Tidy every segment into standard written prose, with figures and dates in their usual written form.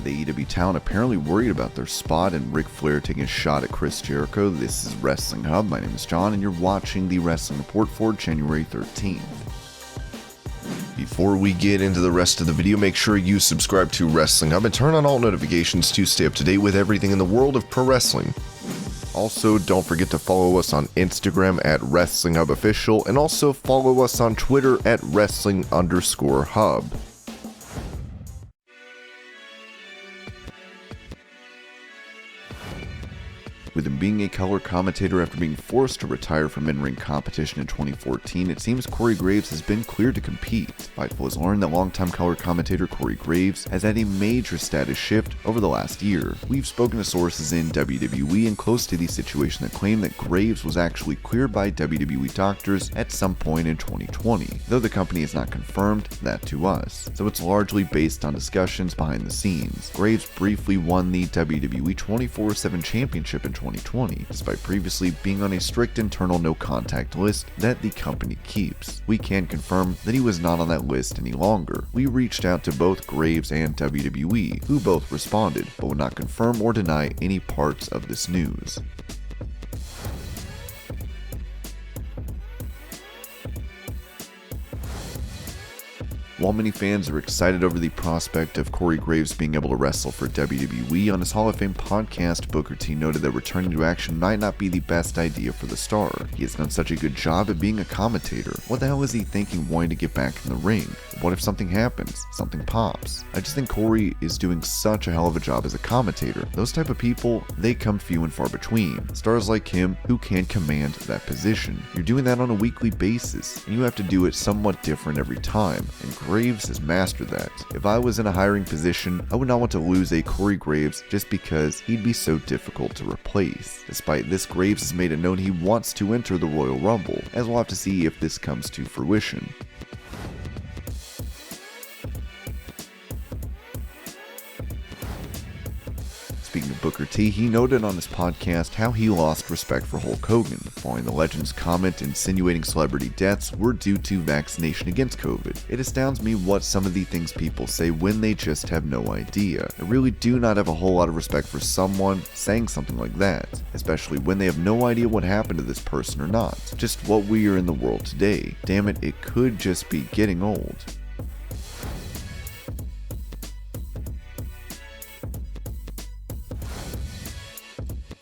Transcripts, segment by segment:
the AEW talent apparently worried about their spot and Ric Flair taking a shot at Chris Jericho. This is Wrestling Hub. My name is John and you're watching the Wrestling Report for January 13th. Before we get into the rest of the video, make sure you subscribe to Wrestling Hub and turn on all notifications to stay up to date with everything in the world of pro wrestling. Also, don't forget to follow us on Instagram at Wrestling Hub Official and also follow us on Twitter at Wrestling_Hub. With him being a color commentator after being forced to retire from in-ring competition in 2014, it seems Corey Graves has been cleared to compete. Fightful has learned that longtime color commentator Corey Graves has had a major status shift over the last year. We've spoken to sources in WWE and close to the situation that claim that Graves was actually cleared by WWE doctors at some point in 2020, though the company has not confirmed that to us, so it's largely based on discussions behind the scenes. Graves briefly won the WWE 24/7 Championship in 2020, despite previously being on a strict internal no-contact list that the company keeps. We can confirm that he was not on that list any longer. We reached out to both Graves and WWE, who both responded, but would not confirm or deny any parts of this news. While many fans are excited over the prospect of Corey Graves being able to wrestle for WWE, on his Hall of Fame podcast, Booker T noted that returning to action might not be the best idea for the star. He has done such a good job at being a commentator. What the hell is he thinking wanting to get back in the ring? What if something happens? Something pops? I just think Corey is doing such a hell of a job as a commentator. Those type of people, they come few and far between. Stars like him who can command that position. You're doing that on a weekly basis, and you have to do it somewhat different every time, and Graves has mastered that. If I was in a hiring position, I would not want to lose a Corey Graves just because he'd be so difficult to replace. Despite this, Graves has made it known he wants to enter the Royal Rumble, as we'll have to see if this comes to fruition. Speaking of Booker T, he noted on his podcast how he lost respect for Hulk Hogan, following the legend's comment insinuating celebrity deaths were due to vaccination against COVID. It astounds me what some of the things people say when they just have no idea. I really do not have a whole lot of respect for someone saying something like that, especially when they have no idea what happened to this person or not. Just what we are in the world today. Damn it, it could just be getting old.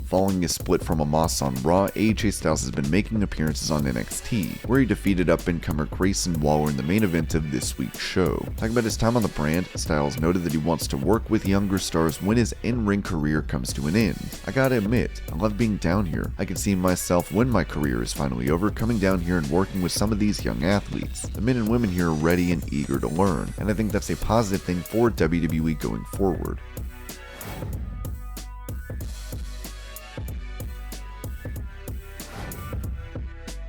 Following his split from Amos on Raw, AJ Styles has been making appearances on NXT, where he defeated up-and-comer Grayson Waller in the main event of this week's show. Talking about his time on the brand, Styles noted that he wants to work with younger stars when his in-ring career comes to an end. I gotta admit, I love being down here. I can see myself when my career is finally over, coming down here and working with some of these young athletes. The men and women here are ready and eager to learn, and I think that's a positive thing for WWE going forward.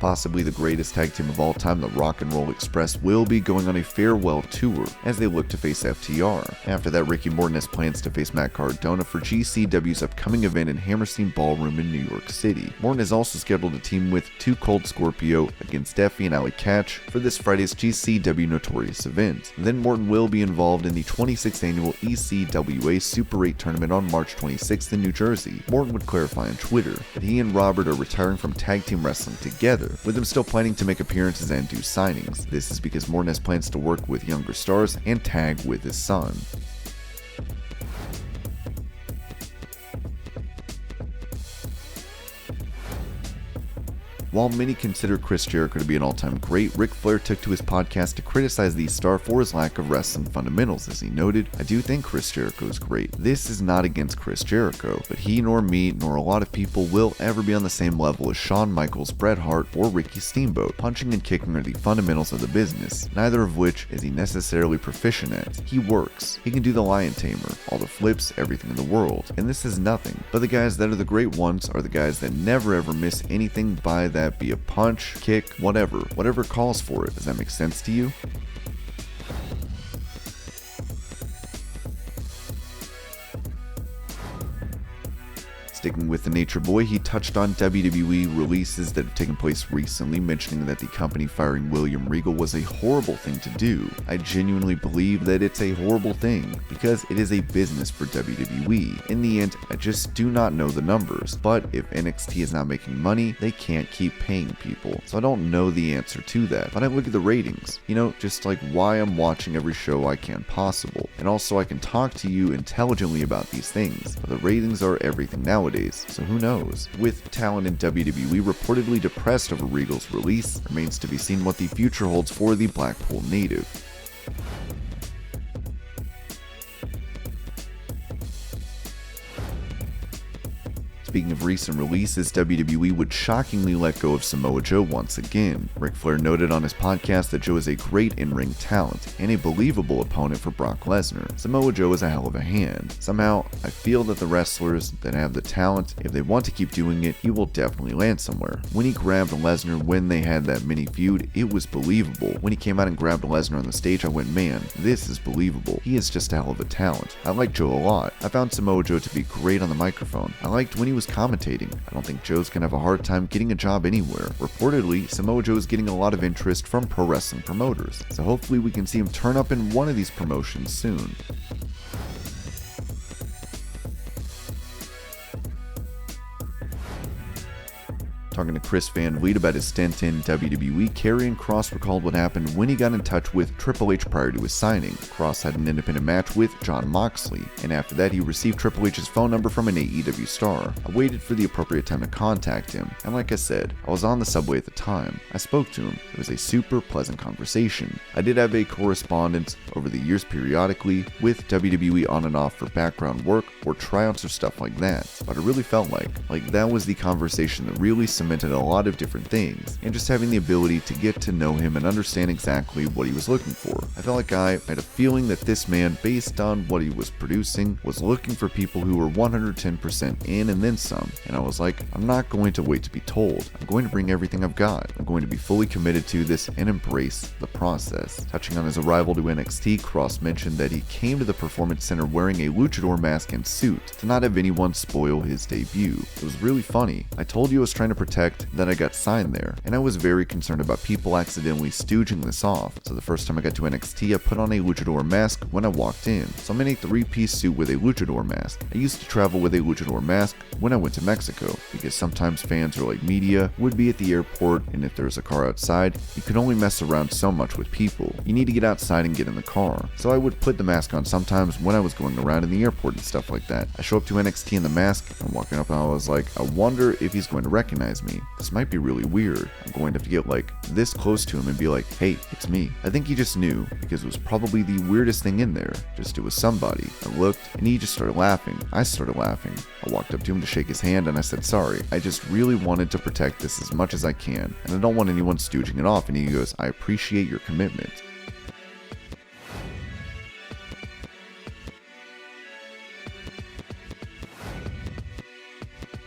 Possibly the greatest tag team of all time, the Rock and Roll Express, will be going on a farewell tour as they look to face FTR. After that, Ricky Morton has plans to face Matt Cardona for GCW's upcoming event in Hammerstein Ballroom in New York City. Morton is also scheduled to team with Too Cold Scorpio against Effie and Allie Katch for this Friday's GCW Notorious event. Then Morton will be involved in the 26th annual ECWA Super 8 tournament on March 26th in New Jersey. Morton would clarify on Twitter that he and Robert are retiring from tag team wrestling together, with them still planning to make appearances and do signings. This is because Morton has plans to work with younger stars and tag with his son. While many consider Chris Jericho to be an all-time great, Ric Flair took to his podcast to criticize the star for his lack of wrestling fundamentals. As he noted, "I do think Chris Jericho is great. This is not against Chris Jericho, but he nor me nor a lot of people will ever be on the same level as Shawn Michaels, Bret Hart, or Ricky Steamboat. Punching and kicking are the fundamentals of the business, neither of which is he necessarily proficient at. He works. He can do the lion tamer, all the flips, everything in the world, and this is nothing. But the guys that are the great ones are the guys that never ever miss anything by that be a punch, kick, whatever calls for it. Does that make sense to you?" Sticking with the Nature Boy, he touched on WWE releases that have taken place recently, mentioning that the company firing William Regal was a horrible thing to do. I genuinely believe that it's a horrible thing, because it is a business for WWE. In the end, I just do not know the numbers, but if NXT is not making money, they can't keep paying people. So I don't know the answer to that, but I look at the ratings, just like why I'm watching every show I can possible. And also I can talk to you intelligently about these things, but the ratings are everything nowadays, so who knows? With talent in WWE reportedly depressed over Regal's release, remains to be seen what the future holds for the Blackpool native. Speaking of recent releases, WWE would shockingly let go of Samoa Joe once again. Ric Flair noted on his podcast that Joe is a great in-ring talent and a believable opponent for Brock Lesnar. Samoa Joe is a hell of a hand. Somehow, I feel that the wrestlers that have the talent, if they want to keep doing it, he will definitely land somewhere. When he grabbed Lesnar when they had that mini feud, it was believable. When he came out and grabbed Lesnar on the stage, I went, man, this is believable. He is just a hell of a talent. I like Joe a lot. I found Samoa Joe to be great on the microphone. I liked when he was commentating. I don't think Joe's gonna have a hard time getting a job anywhere. Reportedly, Samoa Joe is getting a lot of interest from pro wrestling promoters, so hopefully we can see him turn up in one of these promotions soon. Talking to Chris Van Vliet about his stint in WWE, Karrion Kross recalled what happened when he got in touch with Triple H prior to his signing. Kross had an independent match with Jon Moxley, and after that he received Triple H's phone number from an AEW star. I waited for the appropriate time to contact him, and like I said, I was on the subway at the time. I spoke to him. It was a super pleasant conversation. I did have a correspondence over the years periodically with WWE on and off for background work or tryouts or stuff like that, but it really felt like that was the conversation that really cemented a lot of different things, and just having the ability to get to know him and understand exactly what he was looking for. I felt like I had a feeling that this man, based on what he was producing, was looking for people who were 110% in and then some, and I was like, I'm not going to wait to be told. I'm going to bring everything I've got. I'm going to be fully committed to this and embrace the process. Touching on his arrival to NXT, Kross mentioned that he came to the Performance Center wearing a luchador mask and suit to not have anyone spoil his debut. It was really funny. I told you I was trying to protect that I got signed there, and I was very concerned about people accidentally stooging this off, so the first time I got to NXT I put on a luchador mask when I walked in. So I'm in a 3-piece suit with a luchador mask. I used to travel with a luchador mask when I went to Mexico, because sometimes fans or like media would be at the airport, and if there's a car outside, you could only mess around so much with people. You need to get outside and get in the car. So I would put the mask on sometimes when I was going around in the airport and stuff like that. I show up to NXT in the mask, and walking up and I was like, I wonder if he's going to recognize me. This might be really weird. I'm going to have to get like this close to him and be like, hey, it's me. I think he just knew, because it was probably the weirdest thing in there. Just it was somebody. I looked and he just started laughing. I started laughing. I walked up to him to shake his hand and I said, sorry, I just really wanted to protect this as much as I can, and I don't want anyone stooging it off. And he goes, I appreciate your commitment.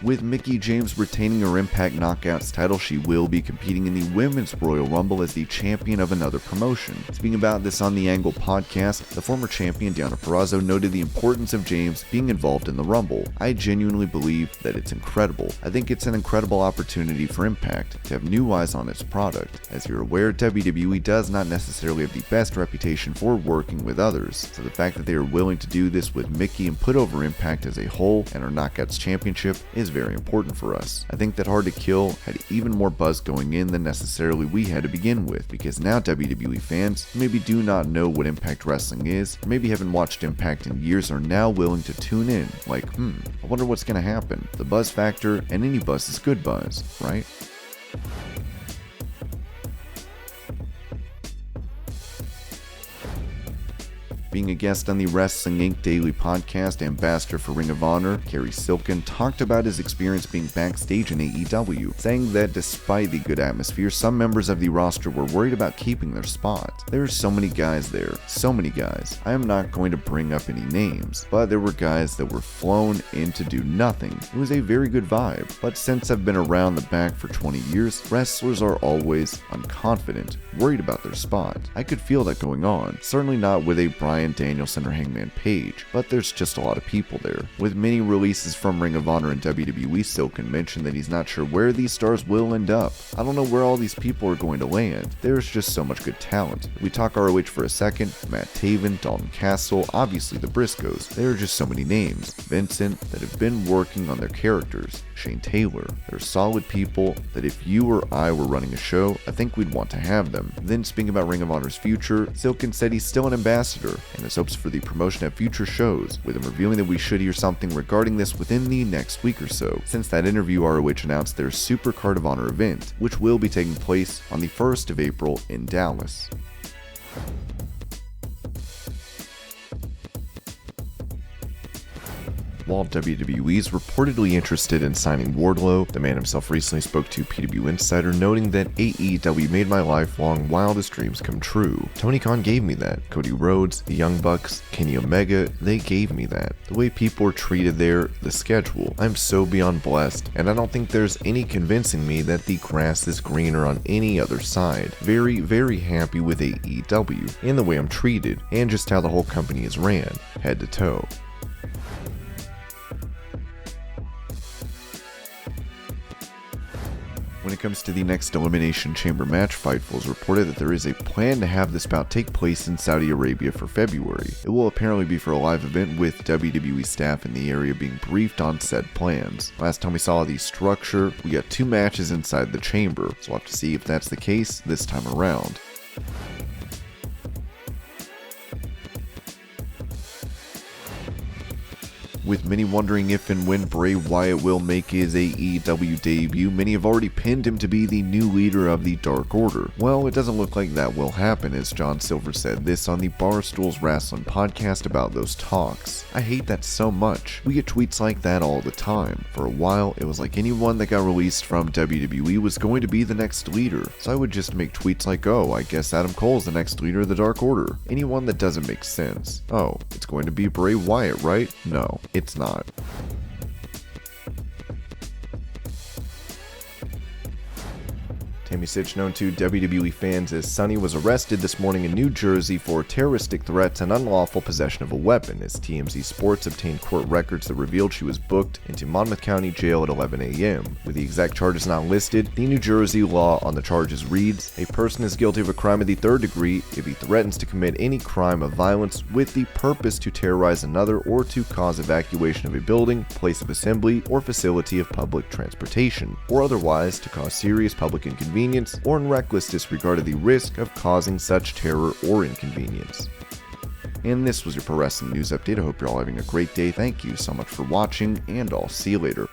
With Mickie James retaining her Impact Knockouts title, she will be competing in the Women's Royal Rumble as the champion of another promotion. Speaking about this on the Angle podcast, the former champion Deonna Purrazzo noted the importance of James being involved in the Rumble. I genuinely believe that it's incredible. I think it's an incredible opportunity for Impact to have new eyes on its product. As you're aware, WWE does not necessarily have the best reputation for working with others, so the fact that they are willing to do this with Mickie and put over Impact as a whole and our Knockouts Championship is very important for us. I think that Hard to Kill had even more buzz going in than necessarily we had to begin with, because now WWE fans who maybe do not know what Impact Wrestling is, or maybe haven't watched Impact in years, are now willing to tune in, like, I wonder what's gonna happen. The buzz factor, and any buzz is good buzz, right? Being a guest on the Wrestling Inc. Daily Podcast, ambassador for Ring of Honor, Kerry Silken, talked about his experience being backstage in AEW, saying that despite the good atmosphere, some members of the roster were worried about keeping their spot. There are so many guys there, so many guys. I am not going to bring up any names, but there were guys that were flown in to do nothing. It was a very good vibe, but since I've been around the back for 20 years, wrestlers are always unconfident, worried about their spot. I could feel that going on, certainly not with a Bryan Bryan Danielson or Hangman Page, but there's just a lot of people there. With many releases from Ring of Honor and WWE, Silken mentioned that he's not sure where these stars will end up. I don't know where all these people are going to land. There's just so much good talent. If we talk ROH for a second, Matt Taven, Dalton Castle, obviously the Briscoes. There are just so many names. Vincent, that have been working on their characters. Shane Taylor. They're solid people that if you or I were running a show, I think we'd want to have them. Then speaking about Ring of Honor's future, Silken said he's still an ambassador and has hopes for the promotion at future shows, with him revealing that we should hear something regarding this within the next week or so. Since that interview, ROH announced their Super Card of Honor event, which will be taking place on the 1st of April in Dallas. While WWE is reportedly interested in signing Wardlow, the man himself recently spoke to PW Insider, noting that AEW made my lifelong wildest dreams come true. Tony Khan gave me that. Cody Rhodes, the Young Bucks, Kenny Omega, they gave me that. The way people are treated there, the schedule. I'm so beyond blessed, and I don't think there's any convincing me that the grass is greener on any other side. Very, very happy with AEW, and the way I'm treated, and just how the whole company is ran, head to toe. When it comes to the next Elimination Chamber match, Fightful has reported that there is a plan to have this bout take place in Saudi Arabia for February. It will apparently be for a live event with WWE staff in the area being briefed on said plans. Last time we saw the structure, we got 2 matches inside the chamber, so we'll have to see if that's the case this time around. With many wondering if and when Bray Wyatt will make his AEW debut, many have already pinned him to be the new leader of the Dark Order. Well, it doesn't look like that will happen, as John Silver said this on the Barstool's Wrestling podcast about those talks. I hate that so much. We get tweets like that all the time. For a while, it was like anyone that got released from WWE was going to be the next leader. So I would just make tweets like, oh, I guess Adam Cole's the next leader of the Dark Order. Anyone that doesn't make sense. Oh, it's going to be Bray Wyatt, right? No. It's not. Tammy Sytch, known to WWE fans as Sunny, was arrested this morning in New Jersey for terroristic threats and unlawful possession of a weapon, as TMZ Sports obtained court records that revealed she was booked into Monmouth County Jail at 11 a.m. With the exact charges not listed, the New Jersey law on the charges reads, a person is guilty of a crime of the 3rd degree if he threatens to commit any crime of violence with the purpose to terrorize another or to cause evacuation of a building, place of assembly, or facility of public transportation, or otherwise to cause serious public inconvenience or in reckless disregard of the risk of causing such terror or inconvenience. And this was your Pro Wrestling News Update. I hope you're all having a great day. Thank you so much for watching, and I'll see you later.